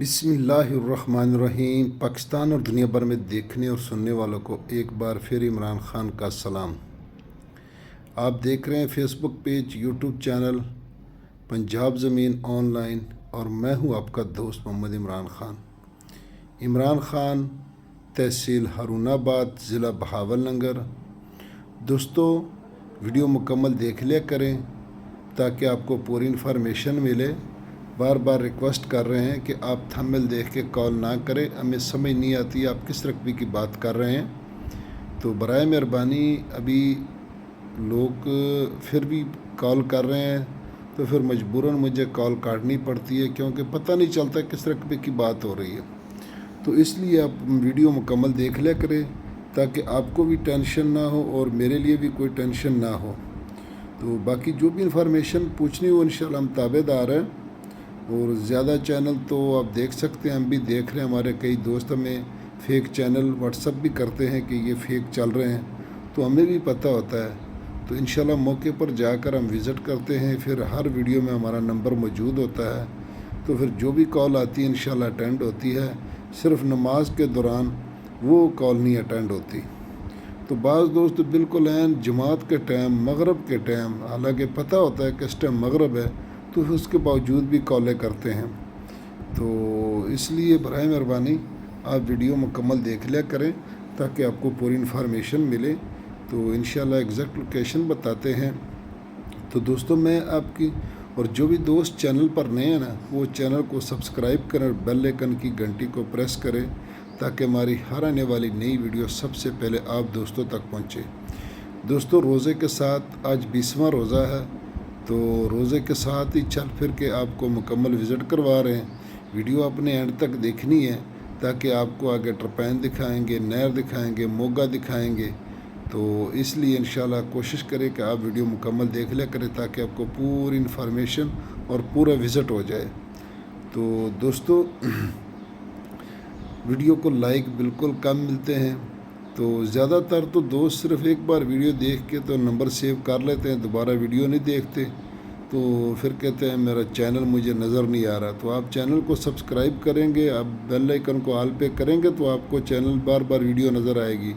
بسم اللہ الرحمن الرحیم۔ پاکستان اور دنیا بھر میں دیکھنے اور سننے والوں کو ایک بار پھر عمران خان کا سلام۔ آپ دیکھ رہے ہیں فیس بک پیج، یوٹیوب چینل پنجاب زمین آن لائن، اور میں ہوں آپ کا دوست محمد عمران خان۔ عمران خان، تحصیل ہارون آباد، ضلع بہاول نگر۔ دوستو، ویڈیو مکمل دیکھ لیا کریں تاکہ آپ کو پوری انفارمیشن ملے۔ بار بار ریکویسٹ کر رہے ہیں کہ آپ تھمبنیل دیکھ کے کال نہ کریں، ہمیں سمجھ نہیں آتی آپ کس رقبے کی بات کر رہے ہیں، تو برائے مہربانی ابھی لوگ پھر بھی کال کر رہے ہیں تو پھر مجبوراً مجھے کال کاٹنی پڑتی ہے، کیونکہ پتہ نہیں چلتا کس رقبے کی بات ہو رہی ہے۔ تو اس لیے آپ ویڈیو مکمل دیکھ لیا کریں تاکہ آپ کو بھی ٹینشن نہ ہو اور میرے لیے بھی کوئی ٹینشن نہ ہو۔ تو باقی جو بھی انفارمیشن پوچھنی ہو انشاءاللہ ہم تابع دار ہیں، اور زیادہ چینل تو آپ دیکھ سکتے ہیں، ہم بھی دیکھ رہے ہیں، ہمارے کئی دوست ہمیں فیک چینل واٹس اپ بھی کرتے ہیں کہ یہ فیک چل رہے ہیں، تو ہمیں بھی پتہ ہوتا ہے۔ تو انشاءاللہ موقع پر جا کر ہم وزٹ کرتے ہیں، پھر ہر ویڈیو میں ہمارا نمبر موجود ہوتا ہے، تو پھر جو بھی کال آتی ہے انشاءاللہ اٹینڈ ہوتی ہے۔ صرف نماز کے دوران وہ کال نہیں اٹینڈ ہوتی۔ تو بعض دوست بالکل عین جماعت کے ٹائم، مغرب کے ٹائم، حالانکہ پتہ ہوتا ہے کہ اس ٹائم مغرب ہے، تو اس کے باوجود بھی کالیں کرتے ہیں۔ تو اس لیے برائے مہربانی آپ ویڈیو مکمل دیکھ لیا کریں تاکہ آپ کو پوری انفارمیشن ملے۔ تو انشاءاللہ ایگزیکٹ لوکیشن بتاتے ہیں۔ تو دوستوں، میں آپ کی اور جو بھی دوست چینل پر نئے ہیں نا، وہ چینل کو سبسکرائب کریں، بیل آئیکن کی گھنٹی کو پریس کریں تاکہ ہماری ہر آنے والی نئی ویڈیو سب سے پہلے آپ دوستوں تک پہنچے۔ دوستوں، روزے کے ساتھ آج 20واں روزہ ہے، تو روزے کے ساتھ ہی چل پھر کے آپ کو مکمل وزٹ کروا رہے ہیں۔ ویڈیو اپنے اینڈ تک دیکھنی ہے تاکہ آپ کو آگے ٹرپین دکھائیں گے، نہر دکھائیں گے، موگا دکھائیں گے۔ تو اس لیے انشاءاللہ کوشش کریں کہ آپ ویڈیو مکمل دیکھ لیا کریں تاکہ آپ کو پوری انفارمیشن اور پورا وزٹ ہو جائے۔ تو دوستو، ویڈیو کو لائک بالکل کم ملتے ہیں، تو زیادہ تر تو دوست صرف ایک بار ویڈیو دیکھ کے تو نمبر سیو کر لیتے ہیں، دوبارہ ویڈیو نہیں دیکھتے، تو پھر کہتے ہیں میرا چینل مجھے نظر نہیں آ رہا۔ تو آپ چینل کو سبسکرائب کریں گے، آپ بیل آئیکن کو آل پہ کریں گے تو آپ کو چینل بار بار ویڈیو نظر آئے گی۔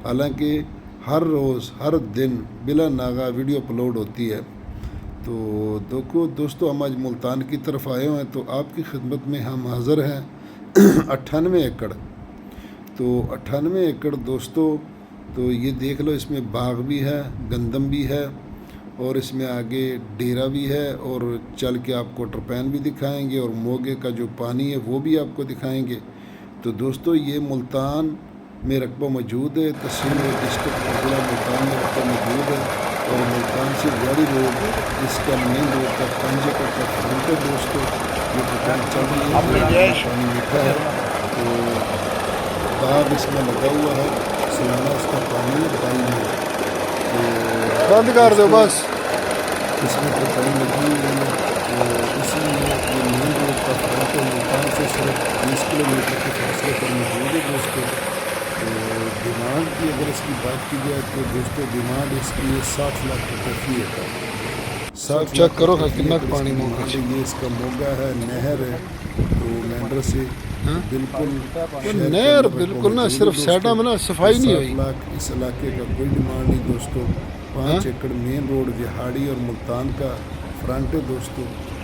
حالانکہ ہر روز ہر دن بلا ناغہ ویڈیو اپلوڈ ہوتی ہے۔ تو دیکھو دوستو، ہم آج ملتان کی طرف آئے ہوئے ہیں، تو آپ کی خدمت میں ہم حاضر ہیں 98 ایکڑ۔ تو 98 ایکڑ دوستو، تو یہ دیکھ لو، اس میں باغ بھی ہے، گندم بھی ہے، اور اس میں آگے ڈیرا بھی ہے، اور چل کے آپ کو ٹرپین بھی دکھائیں گے، اور موگے کا جو پانی ہے وہ بھی آپ کو دکھائیں گے۔ تو دوستو، یہ ملتان میں رقبہ موجود ہے، تحصیل و ڈسٹرکٹ ضلع ملتان میں رقبہ موجود ہے، اور ملتان سے گاڑی روڈ، اس کا مین روڈ کا 5 ایکڑ کا فرنٹ ہے دوستو۔ یہ ٹرپین چل رہی ہے، پانی میٹھا ہے، تو باغ اس میں لگا ہوا ہے، سالانہ اس کا پانی ہے 22 منٹ۔ بند کر دو بس۔ اس میں ٹرپین لگی ہوئی ہے، تو اس لیے یہ مین روڈ کا فرنٹ ہے، ملتان سے صرف 20 کلومیٹر کے فاصلے پر موجود ہے دوستو۔ تو ڈیمانڈ کی اگر اس کی بات کی جائے تو دوستو، ڈیمانڈ اس کی 60 لاکھ روپے فی ایکڑ۔ 60 چیک لاکھ کرو روپے فی کتنا ایکڑ اس پانی کی موگا ڈیمانڈ ہے۔ یہ اس کا موگا ہے، نہر ہے، تو مینڈر سے بالکل شہر کے نہر اندر رقبہ بالکل نا، موجود ہے صرف دوستو۔ سائڈا میں نا صفائی نہیں 60 ہوئی۔ لاکھ اس علاقے کا کوئی ڈیمانڈ نہیں دوستو۔ 5 ایکڑ مین روڈ وہاڑی اور ملتان کا فرنٹ ہے دوستو۔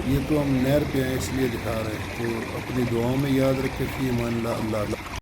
یہ تو ہم نہر پہ ہیں اس لیے دکھا رہے ہیں، تو اپنی دعاؤں میں یاد رکھیں کہ ایمان اللہ اللہ۔